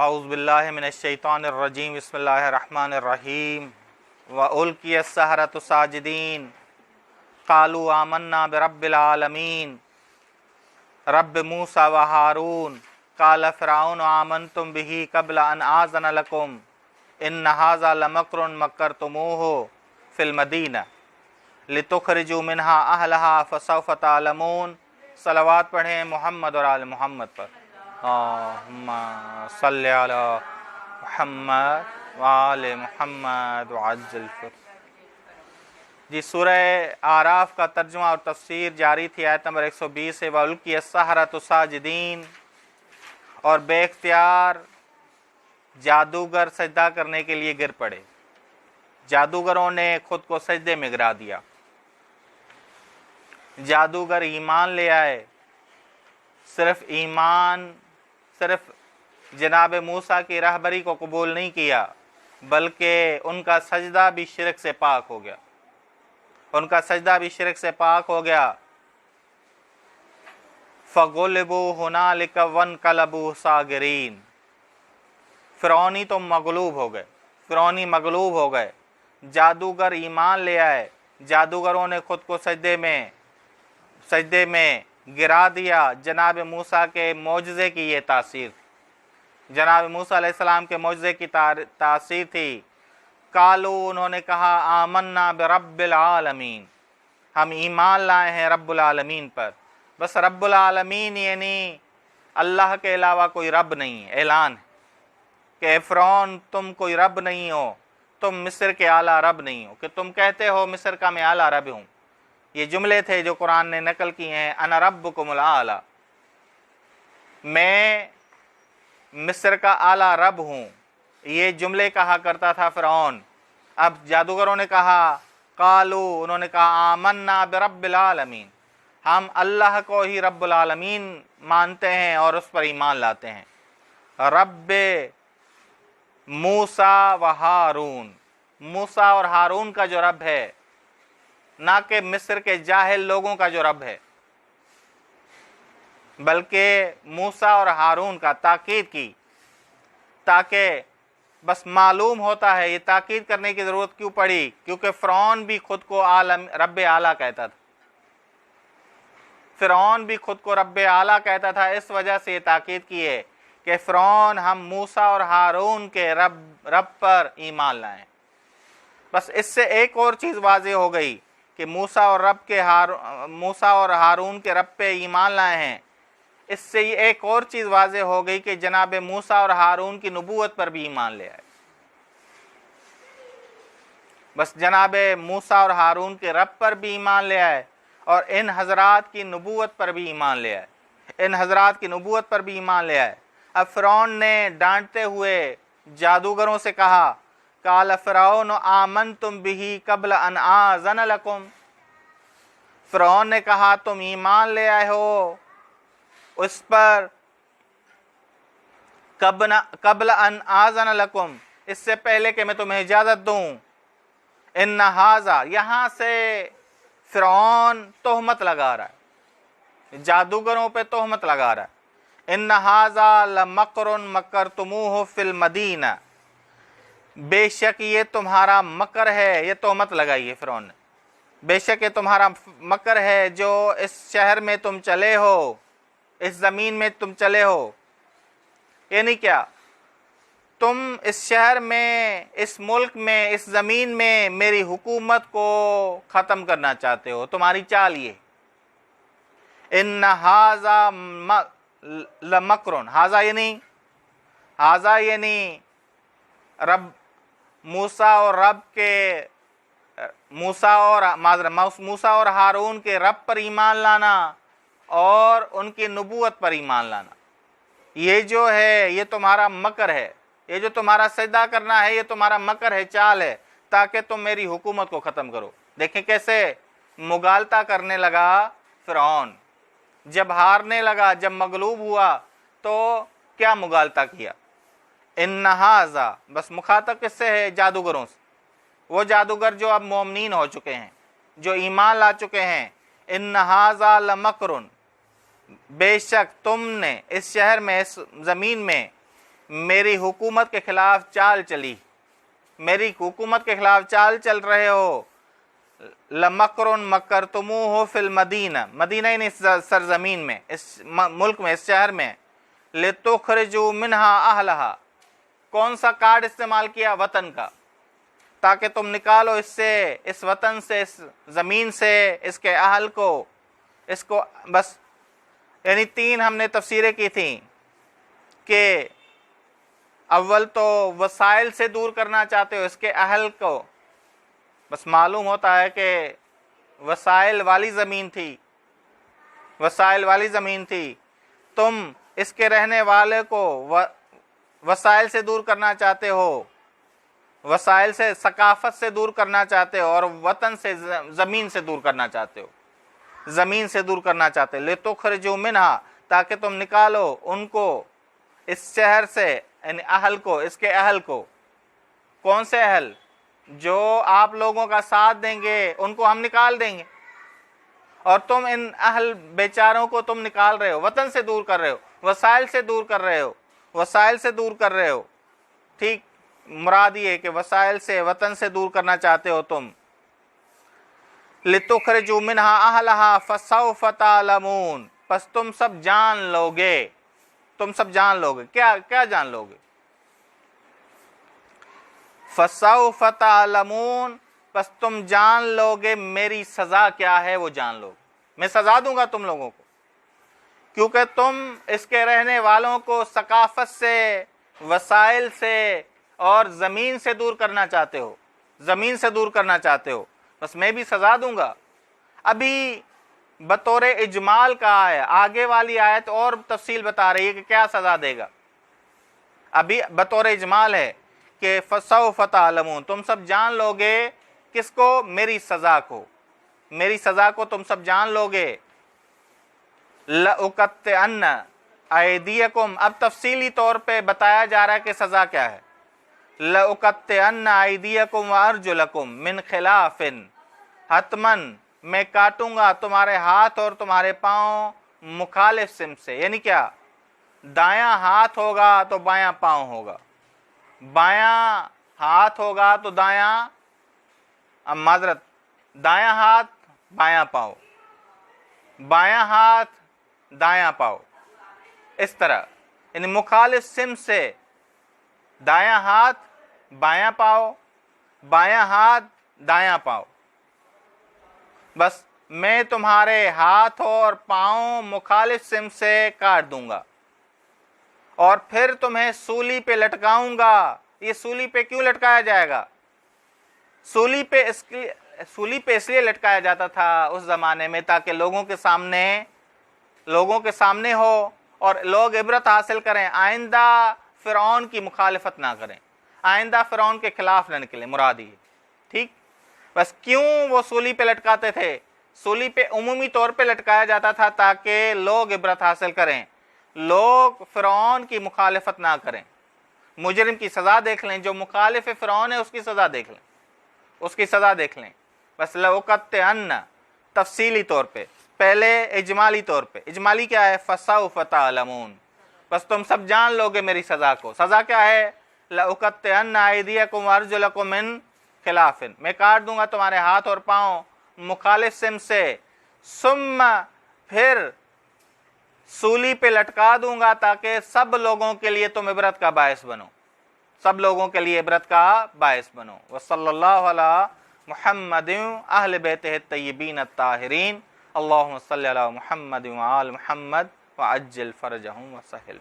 اعوذ باللہ من الشیطان الرجیم بسم اللہ الرحمن الرحیم وَأُلْقِيَ السَّحَرَةُ ساجدین قالوا آمنا برب العالمین رب موسیٰ و ہارون قال فرعون آمنتم به قبل ان آذن لکم ان ھذا لمکر مکرتموہ فی المدینہ لتخرجوا منها اہلها فسوف تعلمون۔ صلوات پڑھیں محمد اور آل محمد پر۔ اللہم صلی علی محمد وآل محمد وعجل فرج۔ جی سورہ اعراف کا ترجمہ اور تفسیر جاری تھی۔ آیت نمبر 120 سے وَأُلْقِيَ السَّحَرَةُ ساجدین، اور بے اختیار جادوگر سجدہ کرنے کے لیے گر پڑے۔ جادوگروں نے خود کو سجدے میں گرا دیا۔ جادوگر ایمان لے آئے، صرف جناب موسیٰ کی رہبری کو قبول نہیں کیا، بلکہ ان کا سجدہ بھی شرک سے پاک ہو گیا۔ فَغُلِبُوا هُنَالِكَ وَانقَلَبُوا صَاغِرِينَ۔ فرعونی تو فرعونی مغلوب ہو گئے۔ جادوگر ایمان لے آئے، جادوگروں نے خود کو سجدے میں گرا دیا۔ جناب موسیٰ کے معجزے کی یہ تاثیر تھی، جناب موسیٰ علیہ السلام کے معجزے کی تاثیر تھی۔ قالو، انہوں نے کہا، آمنا برب العالمین، ہم ایمان لائے ہیں رب العالمین پر۔ بس رب العالمین یعنی اللہ کے علاوہ کوئی رب نہیں ہے۔ اعلان ہے کہ فرعون تم کوئی رب نہیں ہو، تم مصر کے اعلیٰ رب نہیں ہو، کہ تم کہتے ہو مصر کا میں اعلیٰ رب ہوں۔ یہ جملے تھے جو قرآن نے نقل کیے ہیں، انا ربکم الاعلیٰ، میں مصر کا اعلیٰ رب ہوں۔ یہ جملے کہا کرتا تھا فرعون۔ اب جادوگروں نے کہا، قالو، انہوں نے کہا، آمنا برب العالمین، ہم اللہ کو ہی رب العالمین مانتے ہیں اور اس پر ایمان لاتے ہیں۔ رب موسیٰ و ہارون، موسیٰ اور ہارون کا جو رب ہے، نہ کہ مصر کے جاہل لوگوں کا جو رب ہے، بلکہ موسیٰ اور ہارون کا تاکید کی، تاکہ بس معلوم ہوتا ہے۔ یہ تاکید کرنے کی ضرورت کیوں پڑی؟ کیونکہ فرعون بھی خود کو رب اعلیٰ کہتا تھا۔ فرعون بھی خود کو رب اعلیٰ کہتا تھا، اس وجہ سے یہ تاکید کی ہے کہ فرعون ہم موسیٰ اور ہارون کے رب پر ایمان لائیں۔ بس اس سے ایک اور چیز واضح ہو گئی کہ موسیٰ اور ہارون کے رب پہ ایمان لائے ہیں۔ اس سے یہ ایک اور چیز واضح ہو گئی کہ جناب موسیٰ اور ہارون کی نبوت پر بھی ایمان لے آئے۔ بس جناب موسیٰ اور ہارون کے رب پر بھی ایمان لے آئے اور ان حضرات کی نبوت پر بھی ایمان لے آئے۔ اب فرعون نے ڈانٹتے ہوئے جادوگروں سے کہا، قال فرعون آمنتم به قبل ان آذن لکم، فرعون نے کہا تم ایمان لے آئے ہو اس پر قبل ان آذن لکم، اس سے پہلے کہ میں تمہیں اجازت دوں۔ ان ھذا، یہاں سے فرعون تہمت لگا رہا ہے، جادوگروں پہ تہمت لگا رہا ہے۔ ان ھذا لمکر مکرتموہ فی المدینہ، بے شک یہ تمہارا مکر ہے، یہ تہمت لگائی ہے فرعون نے، بے شک یہ تمہارا مکر ہے جو اس شہر میں تم چلے ہو، اس زمین میں تم چلے ہو۔ یعنی کیا؟ تم اس شہر میں، اس ملک میں، اس زمین میں میری حکومت کو ختم کرنا چاہتے ہو، تمہاری چال یہ۔ ان ھذا لمکر، ھذا یعنی رب موسیٰ اور ہارون کے رب پر ایمان لانا اور ان کی نبوت پر ایمان لانا، یہ جو ہے یہ تمہارا مکر ہے، یہ جو تمہارا سجدہ کرنا ہے یہ تمہارا مکر ہے، چال ہے، تاکہ تم میری حکومت کو ختم کرو۔ دیکھیں کیسے مغالطہ کرنے لگا فرعون، جب ہارنے لگا، جب مغلوب ہوا تو کیا مغالطہ کیا؟ ان ھذا، بس مخاطب کس سے ہے؟ جادوگروں سے، وہ جادوگر جو اب مومنین ہو چکے ہیں، جو ایمان لا چکے ہیں۔ ان ھذا لمکر، بے شک تم نے اس شہر میں، اس زمین میں میری حکومت کے خلاف چال چلی، میری حکومت کے خلاف چال چل رہے ہو، لَمَكْرٌ مَكَّرْتُمُوهُ فِي الْمَدِينَةِ، مدینہ یعنی اس سرزمین میں، اس ملک میں، اس شہر میں، لِتُخْرِجُوا مِنْهَا أَهْلَهَا، کون سا کارڈ استعمال کیا؟ وطن کا، تاکہ تم نکالو اس سے، اس وطن سے، اس زمین سے اس کے اہل کو، اس کو بس. یعنی تین ہم نے تفسیریں کی تھیں کہ اول تو وسائل سے دور کرنا چاہتے ہو اس کے اہل کو، بس معلوم ہوتا ہے کہ وسائل والی زمین تھی، وسائل والی زمین تھی، تم اس کے رہنے والے کو وسائل سے دور کرنا چاہتے ہو، وسائل سے، ثقافت سے دور کرنا چاہتے ہو، اور وطن سے، زمین سے دور کرنا چاہتے ہو، زمین سے دور کرنا چاہتے ہو. لِتُخْرِجُوا مِنْهَا، تاکہ تم نکالو ان کو اس شہر سے، یعنی اہل کو، اس کے اہل کو. کون سے اہل؟ جو آپ لوگوں کا ساتھ دیں گے ان کو ہم نکال دیں گے، اور تم ان اہل بیچاروں کو تم نکال رہے ہو، وطن سے دور کر رہے ہو، وسائل سے دور کر رہے ہو، وسائل سے دور کر رہے ہو. ٹھیک، مراد یہ کہ وسائل سے، وطن سے دور کرنا چاہتے ہو تم. لِتُخْرِجُوا مِنْهَا أَهْلَهَا فَسَوْفَ تَعْلَمُونَ، پس تم سب جان لوگے، تم سب جان لوگے. کیا جان لوگے؟ فَسَوْفَ تَعْلَمُونَ، پس تم جان لوگے میری سزا کیا ہے، وہ جان لوگے. میں سزا دوں گا تم لوگوں کو، کیونکہ تم اس کے رہنے والوں کو ثقافت سے، وسائل سے اور زمین سے دور کرنا چاہتے ہو، زمین سے دور کرنا چاہتے ہو، بس میں بھی سزا دوں گا. ابھی بطور اجمال کہا ہے، آگے والی آیت اور تفصیل بتا رہی ہے کہ کیا سزا دے گا. ابھی بطور اجمال ہے کہ فَسَوْفَ تَعْلَمُونَ، تم سب جان لوگے کس کو؟ میری سزا کو، میری سزا کو تم سب جان لوگے. لَأُقَطِّعَنَّ أَيْدِيَكُمْ، اب تفصیلی طور پہ بتایا جا رہا ہے کہ سزا کیا ہے. لَأُقَطِّعَنَّ أَيْدِيَكُمْ وَأَرْجُلَكُمْ مِنْ خِلَافٍ، حتماً میں کاٹوں گا تمہارے ہاتھ اور تمہارے پاؤں مخالف سمت سے. یعنی کیا؟ دایاں ہاتھ ہوگا تو بایاں پاؤں ہوگا، بایاں ہاتھ ہوگا تو دایاں، معذرت، دایاں ہاتھ بایاں پاؤں، بایاں ہاتھ دایاں پاؤں، اس طرح. یعنی مخالف سمت سے دایاں ہاتھ بایاں پاؤں، بایاں ہاتھ دایاں پاؤں. بس میں تمہارے ہاتھ اور پاؤں مخالف سمت سے کاٹ دوں گا، اور پھر تمہیں سولی پہ لٹکاؤں گا. یہ سولی پہ کیوں لٹکایا جائے گا؟ سولی پہ اس لیے لٹکایا جاتا تھا اس زمانے میں تاکہ لوگوں کے سامنے ہو اور لوگ عبرت حاصل کریں، آئندہ فرعون کی مخالفت نہ کریں، آئندہ فرعون کے خلاف نہ نکلیں. مراد یہ. ٹھیک، بس کیوں وہ سولی پہ لٹکاتے تھے؟ سولی پہ عمومی طور پہ لٹکایا جاتا تھا تاکہ لوگ عبرت حاصل کریں، لوگ فرعون کی مخالفت نہ کریں. مجرم کی سزا دیکھ لیں، جو مخالف فرعون ہے اس کی سزا دیکھ لیں، اس کی سزا دیکھ لیں. بس لَأُقَطِّعَنَّ تفصیلی طور پہ، پہلے اجمالی طور پہ. اجمالی کیا ہے؟ فَسَوْفَ تَعْلَمُونَ، بس تم سب جان لوگے میری سزا کو. سزا کیا ہے؟ لَأُقَطِّعَنَّ أَيْدِيَكُمْ وَأَرْجُلَكُمْ مِنْ خِلَافٍ، میں کاٹ دوں گا تمہارے ہاتھ اور پاؤں مخالف سمت سے. ثُمَّ، پھر سولی پہ لٹکا دوں گا تاکہ سب لوگوں کے لیے تم عبرت کا باعث بنو، سب لوگوں کے لیے عبرت کا باعث بنو. وصلی اللہ علی محمد اہل بیتہ الطیبین الطاہرین. اللہم صلی علی محمد وآل محمد وعجل فرجہم وسہل